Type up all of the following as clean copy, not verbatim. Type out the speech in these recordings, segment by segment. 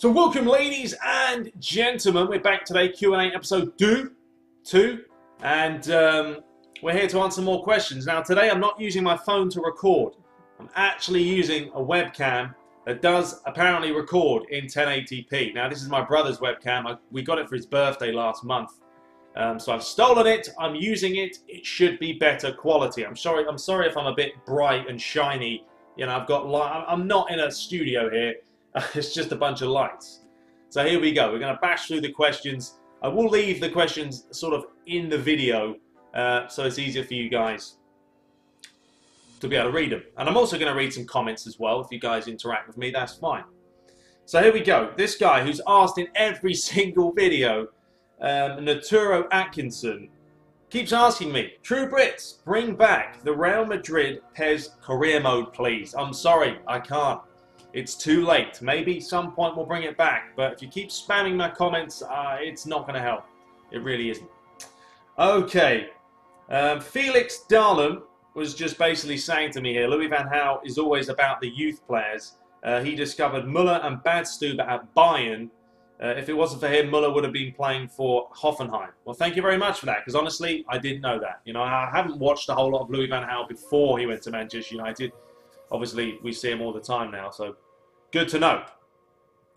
So welcome, ladies and gentlemen. We're back today, Q&A episode 2, and we're here to answer more questions. Now today I'm not using my phone to record. I'm actually using a webcam that does apparently record in 1080p. Now this is my brother's webcam. We got it for his birthday last month. So I've stolen it, I'm using it, it should be better quality. I'm sorry if I'm a bit bright and shiny. You know, I'm not in a studio here. It's just a bunch of lights. So here we go. We're going to bash through the questions. I will leave the questions sort of in the video so it's easier for you guys to be able to read them. And I'm also going to read some comments as well. If you guys interact with me, that's fine. So here we go. This guy who's asked in every single video, Naturo Atkinson, keeps asking me, True Brits, bring back the Real Madrid PES career mode, please. I'm sorry, I can't. It's too late. Maybe some point we'll bring it back, but if you keep spamming my comments, it's not going to help. It really isn't. Okay. Felix Darlin was just basically saying to me here, Louis van Gaal is always about the youth players. He discovered Muller and Badstuber at Bayern. If it wasn't for him, Muller would have been playing for Hoffenheim. Well, thank you very much for that, because honestly, I didn't know that. You know, I haven't watched a whole lot of Louis van Gaal before he went to Manchester United. Obviously, we see him all the time now, so good to know.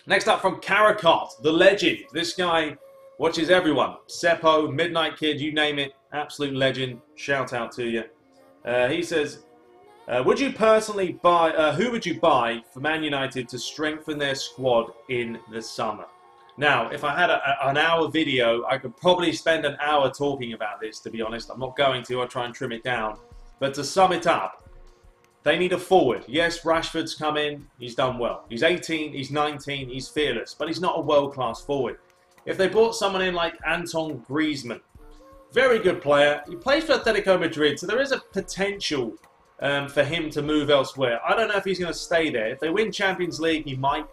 Next up from Karakot, the legend. This guy watches everyone. Seppo, Midnight Kid, you name it. Absolute legend. Shout out to you. He says, would you personally buy, who would you buy for Man United to strengthen their squad in the summer? Now, if I had an hour video, I could probably spend an hour talking about this, to be honest. I'm not going to. I'll try and trim it down. But to sum it up, they need a forward. Yes, Rashford's come in. He's done well. He's 18, he's 19, he's fearless. But he's not a world-class forward. If they brought someone in like Anton Griezmann, very good player. He plays for Atletico Madrid, so there is a potential for him to move elsewhere. I don't know if he's going to stay there. If they win Champions League, he might.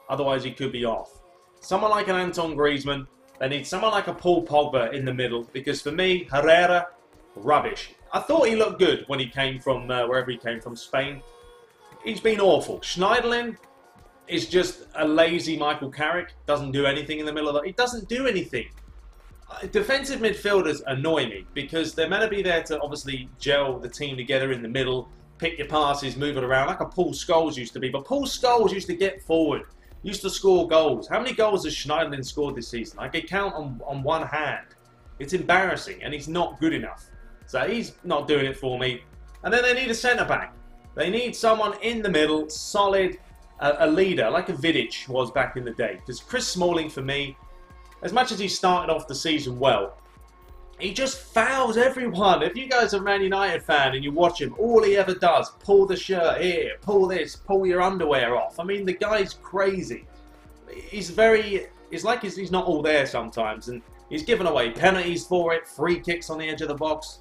Otherwise, he could be off. Someone like an Anton Griezmann. They need someone like a Paul Pogba in the middle. Because for me, Herrera, rubbish. I thought he looked good when he came from wherever he came from, Spain. He's been awful. Schneiderlin is just a lazy Michael Carrick. Doesn't do anything in the middle of the... He doesn't do anything. Defensive midfielders annoy me because they're meant to be there to obviously gel the team together in the middle, pick your passes, move it around, like a Paul Scholes used to be. But Paul Scholes used to get forward, used to score goals. How many goals has Schneiderlin scored this season? I could count on one hand. It's embarrassing, and he's not good enough. So he's not doing it for me. And then they need a centre-back. They need someone in the middle, solid, a leader, like a Vidic was back in the day. Because Chris Smalling, for me, as much as he started off the season well, he just fouls everyone. If you guys are a Man United fan and you watch him, all he ever does, pull the shirt here, pull this, pull your underwear off. I mean, the guy's crazy. It's like he's not all there sometimes. And he's given away penalties for it, free kicks on the edge of the box.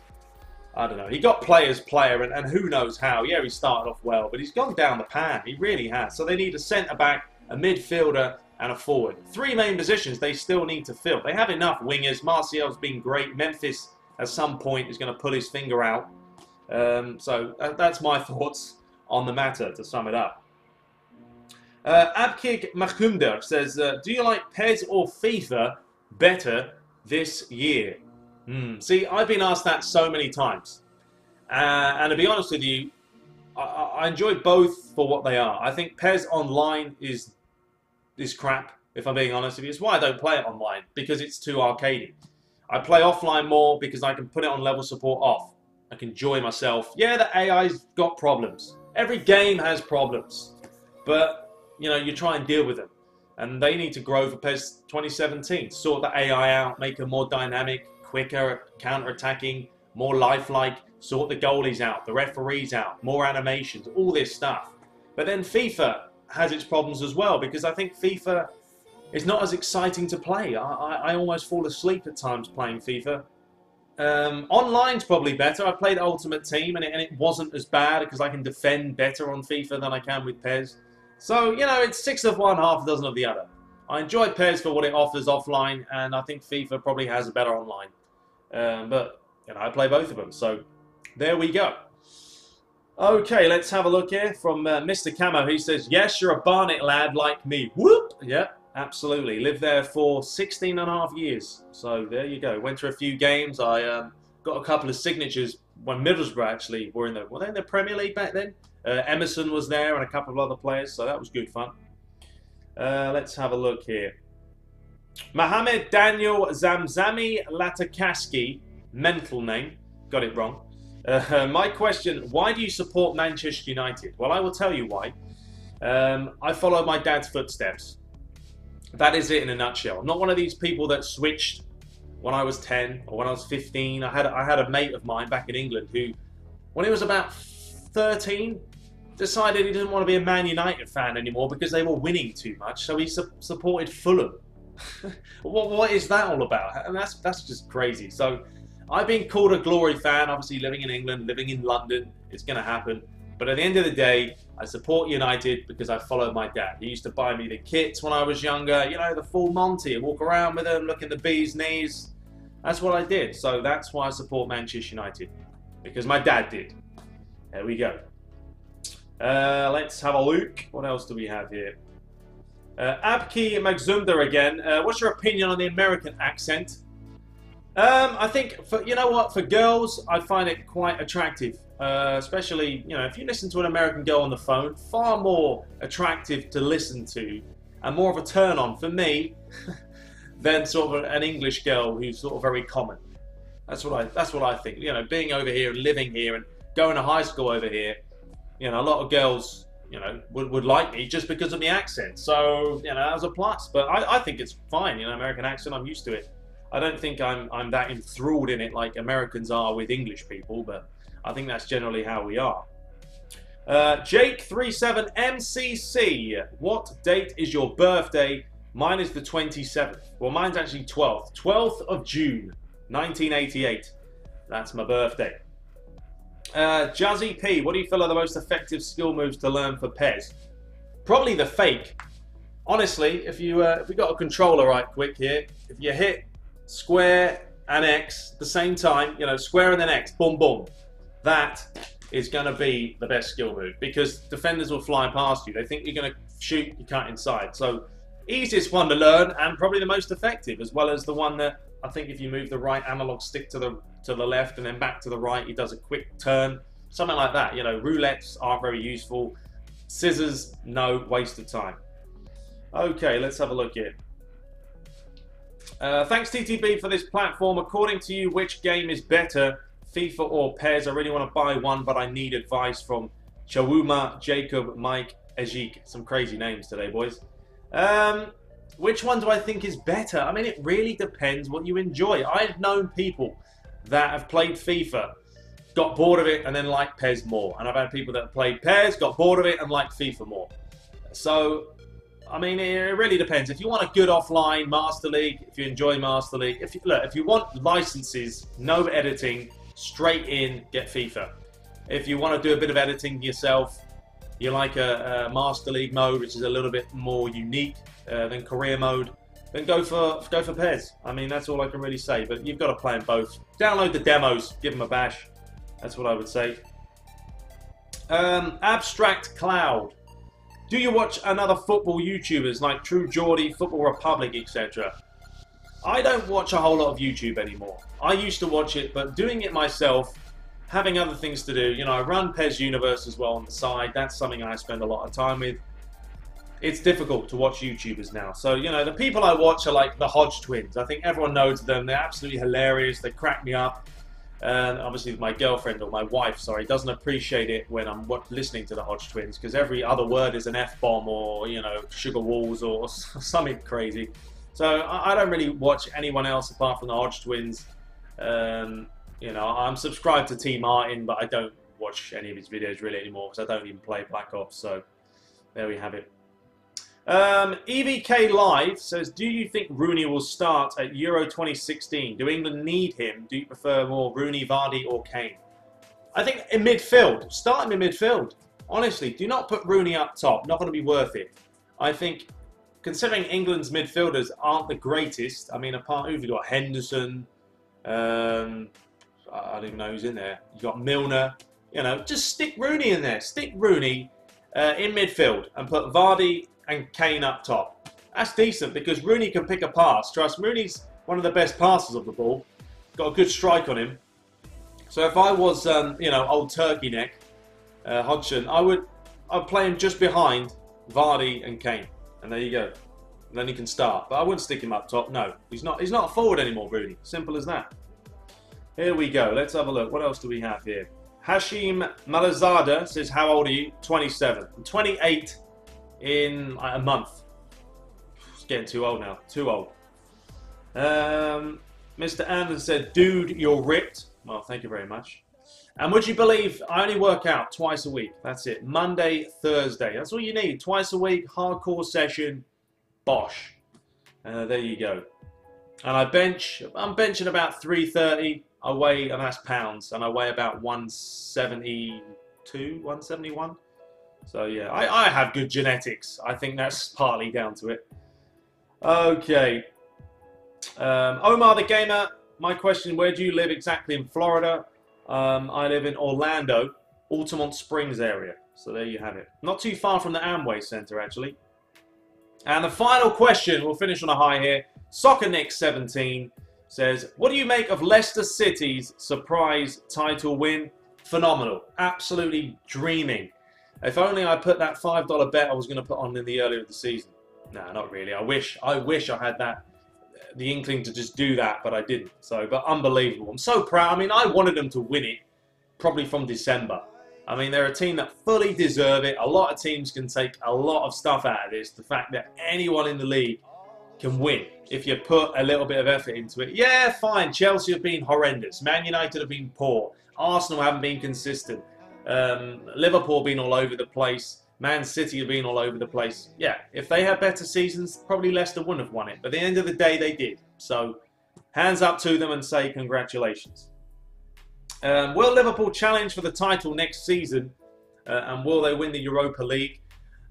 I don't know. He got player, and who knows how. Yeah, he started off well, but he's gone down the pan. He really has. So they need a centre-back, a midfielder, and a forward. Three main positions they still need to fill. They have enough wingers. Martial's been great. Memphis, at some point, is going to pull his finger out. So that's my thoughts on the matter, to sum it up. Abkik Makumder says, do you like PES or FIFA better this year? See, I've been asked that so many times. And to be honest with you, I enjoy both for what they are. I think PES Online is crap, if I'm being honest with you. It's why I don't play it online, because it's too arcadey. I play offline more because I can put it on level support off. I can enjoy myself. Yeah, the AI's got problems. Every game has problems. But, you know, you try and deal with them. And they need to grow for PES 2017. Sort the AI out, make it more dynamic, quicker, counter-attacking, more lifelike, sort the goalies out, the referees out, more animations, all this stuff. But then FIFA has its problems as well, because I think FIFA is not as exciting to play. I almost fall asleep at times playing FIFA. Online's probably better. I played Ultimate Team and it wasn't as bad because I can defend better on FIFA than I can with PES. So, you know, it's 6 of one, half a dozen of the other. I enjoy PES for what it offers offline, and I think FIFA probably has a better online. But, you know, I play both of them, so there we go. Okay, let's have a look here from Mr. Camo. He says, yes, you're a Barnet lad like me. Whoop! Yeah, absolutely. Lived there for 16 and a half years. So there you go. Went to a few games. I got a couple of signatures when Middlesbrough actually were they in the Premier League back then? Emerson was there and a couple of other players, so that was good fun. Let's have a look here. Mohamed Daniel Zamzami Latakaski, mental name, got it wrong. My question, why do you support Manchester United? Well, I will tell you why. I follow my dad's footsteps. That is it in a nutshell. I'm not one of these people that switched when I was 10 or when I was 15. I had a mate of mine back in England who, when he was about 13, decided he didn't want to be a Man United fan anymore because they were winning too much, so he supported Fulham. What is that all about? And that's just crazy. So I've been called a glory fan, obviously living in England, living in London. It's going to happen. But at the end of the day, I support United because I followed my dad. He used to buy me the kits when I was younger, you know, the full Monty. I'd walk around with them, look at the bee's knees. That's what I did. So that's why I support Manchester United, because my dad did. There we go. Let's have a look. What else do we have here? Abki Magzumda again. What's your opinion on the American accent? I think, you know what, for girls, I find it quite attractive. Especially, you know, if you listen to an American girl on the phone, far more attractive to listen to and more of a turn on for me than sort of an English girl who's sort of very common. That's what I think. You know, being over here and living here and going to high school over here, you know, a lot of girls, you know, would like me just because of the accent. So, you know, that was a plus. But I think it's fine, you know, American accent, I'm used to it. I don't think I'm that enthralled in it like Americans are with English people, but I think that's generally how we are. Jake37MCC, what date is your birthday? Mine is the 27th. Well, mine's actually 12th. 12th of June, 1988. That's my birthday. Jazzy P, what do you feel are the most effective skill moves to learn for Pez? Probably the fake. Honestly, if we got a controller right quick here, if you hit square and X at the same time, you know, square and then X, boom, boom, that is going to be the best skill move because defenders will fly past you. They think you're going to shoot, you can't inside. So easiest one to learn and probably the most effective, as well as the one that I think if you move the right analog stick to the left and then back to the right, it does a quick turn, something like that. You know, roulettes aren't very useful. Scissors, no, waste of time. Okay, let's have a look here. Thanks TTB for this platform. According to you, which game is better, FIFA or Pez? I really want to buy one, but I need advice from Chawuma, Jacob, Mike, Ejik. Some crazy names today, boys. Which one do I think is better? I mean, it really depends what you enjoy. I've known people that have played FIFA, got bored of it, and then liked Pez more. And I've had people that have played Pez, got bored of it, and liked FIFA more. So, I mean, it really depends. If you want a good offline Master League, if you enjoy Master League, if you want licenses, no editing, straight in, get FIFA. If you want to do a bit of editing yourself, you like a Master League mode, which is a little bit more unique than career mode, then go for Pez. I mean, that's all I can really say. But you've got to play them both. Download the demos, give them a bash. That's what I would say. Abstract Cloud. Do you watch another football YouTubers like True Geordie, Football Republic, etc.? I don't watch a whole lot of YouTube anymore. I used to watch it, but doing it myself, having other things to do, you know, I run Pez Universe as well on the side. That's something I spend a lot of time with. It's difficult to watch YouTubers now. So, you know, the people I watch are like the Hodge twins. I think everyone knows them. They're absolutely hilarious. They crack me up. And obviously my girlfriend, or my wife, sorry, doesn't appreciate it when I'm listening to the Hodge twins, because every other word is an F-bomb or, you know, sugar walls or something crazy. So I don't really watch anyone else apart from the Hodge twins. You know, I'm subscribed to T Martin, but I don't watch any of his videos really anymore because I don't even play Black Ops. So there we have it. EVK Live says, do you think Rooney will start at Euro 2016? Do England need him? Do you prefer more Rooney, Vardy or Kane? I think in midfield. Start him in midfield. Honestly, do not put Rooney up top. Not going to be worth it. I think, considering England's midfielders aren't the greatest, I mean, apart who've you got? Henderson, I don't even know who's in there. You've got Milner. You know, just stick Rooney in there. Stick Rooney in midfield and put Vardy and Kane up top. That's decent because Rooney can pick a pass. Trust, Rooney's one of the best passers of the ball. Got a good strike on him. So if I was, you know, old turkey neck, Hodgson, I'd play him just behind Vardy and Kane. And there you go. And then he can start. But I wouldn't stick him up top. No, he's not a forward anymore, Rooney. Simple as that. Here we go. Let's have a look. What else do we have here? Hashim Malazada says, how old are you? 27. I'm 28 in a month. It's getting too old now. Too old. Mr. Anderson said, dude, you're ripped. Well, thank you very much. And would you believe I only work out twice a week? That's it. Monday, Thursday. That's all you need. Twice a week, hardcore session. Bosh. There you go. And I'm benching about 330. I weigh, and that's pounds, and I weigh about 172, 171. So yeah, I have good genetics. I think that's partly down to it. Okay. Omar the Gamer, my question, where do you live exactly in Florida? I live in Orlando, Altamont Springs area. So there you have it. Not too far from the Amway Center, actually. And the final question, we'll finish on a high here. Soccer Nick 17 says, what do you make of Leicester City's surprise title win? Phenomenal. Absolutely dreaming. If only I put that $5 bet I was going to put on in the earlier of the season. No, not really. I wish I had the inkling to just do that, but I didn't. So, but unbelievable. I'm so proud. I mean, I wanted them to win it probably from December. I mean, they're a team that fully deserve it. A lot of teams can take a lot of stuff out of this. The fact that anyone in the league can win if you put a little bit of effort into it. Yeah, fine. Chelsea have been horrendous. Man United have been poor. Arsenal haven't been consistent. Liverpool have been all over the place. Man City have been all over the place. Yeah, if they had better seasons, probably Leicester wouldn't have won it. But at the end of the day, they did. So, hands up to them and say congratulations. Will Liverpool challenge for the title next season? And will they win the Europa League?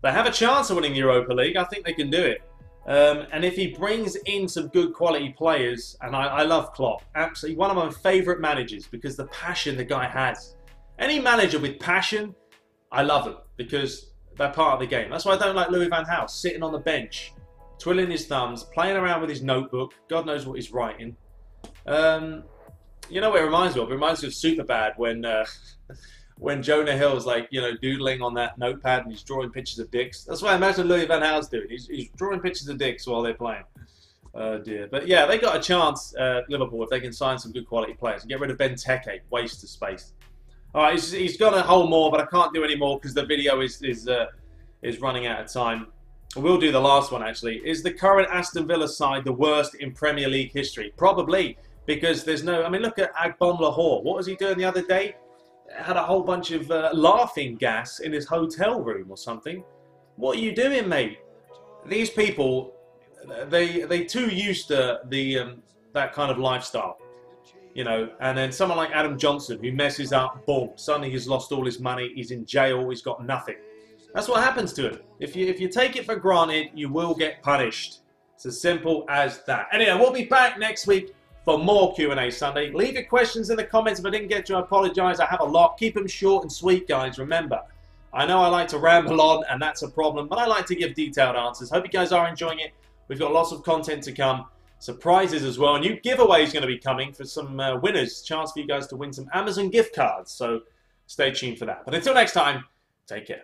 They have a chance of winning the Europa League. I think they can do it. And if he brings in some good quality players, and I love Klopp, absolutely one of my favourite managers because the passion the guy has. Any manager with passion, I love them because they're part of the game. That's why I don't like Louis van Gaal sitting on the bench, twiddling his thumbs, playing around with his notebook. God knows what he's writing. You know what it reminds me of? It reminds me of Superbad when Jonah Hill's like, you know, doodling on that notepad and he's drawing pictures of dicks. That's what I imagine Louis van Gaal's doing. He's drawing pictures of dicks while they're playing. Oh dear. But yeah, they got a chance, Liverpool, if they can sign some good quality players and get rid of Benteke, waste of space. All right, he's got a whole more, but I can't do any more because the video is running out of time. We'll do the last one, actually. Is the current Aston Villa side the worst in Premier League history? Probably, because there's no... I mean, look at Agbon Lahore. What was he doing the other day? Had a whole bunch of laughing gas in his hotel room or something. What are you doing, mate? These people, they too used to that kind of lifestyle. You know, and then someone like Adam Johnson who messes up, boom, suddenly he's lost all his money, he's in jail, he's got nothing. That's what happens to him. If you take it for granted, you will get punished. It's as simple as that. Anyway, we'll be back next week for more Q&A Sunday. Leave your questions in the comments. If I didn't get to, I apologise. I have a lot. Keep them short and sweet, guys. Remember, I know I like to ramble on, and that's a problem, but I like to give detailed answers. Hope you guys are enjoying it. We've got lots of content to come. Surprises as well. A new giveaway is going to be coming for some winners. Chance for you guys to win some Amazon gift cards. So stay tuned for that. But until next time, take care.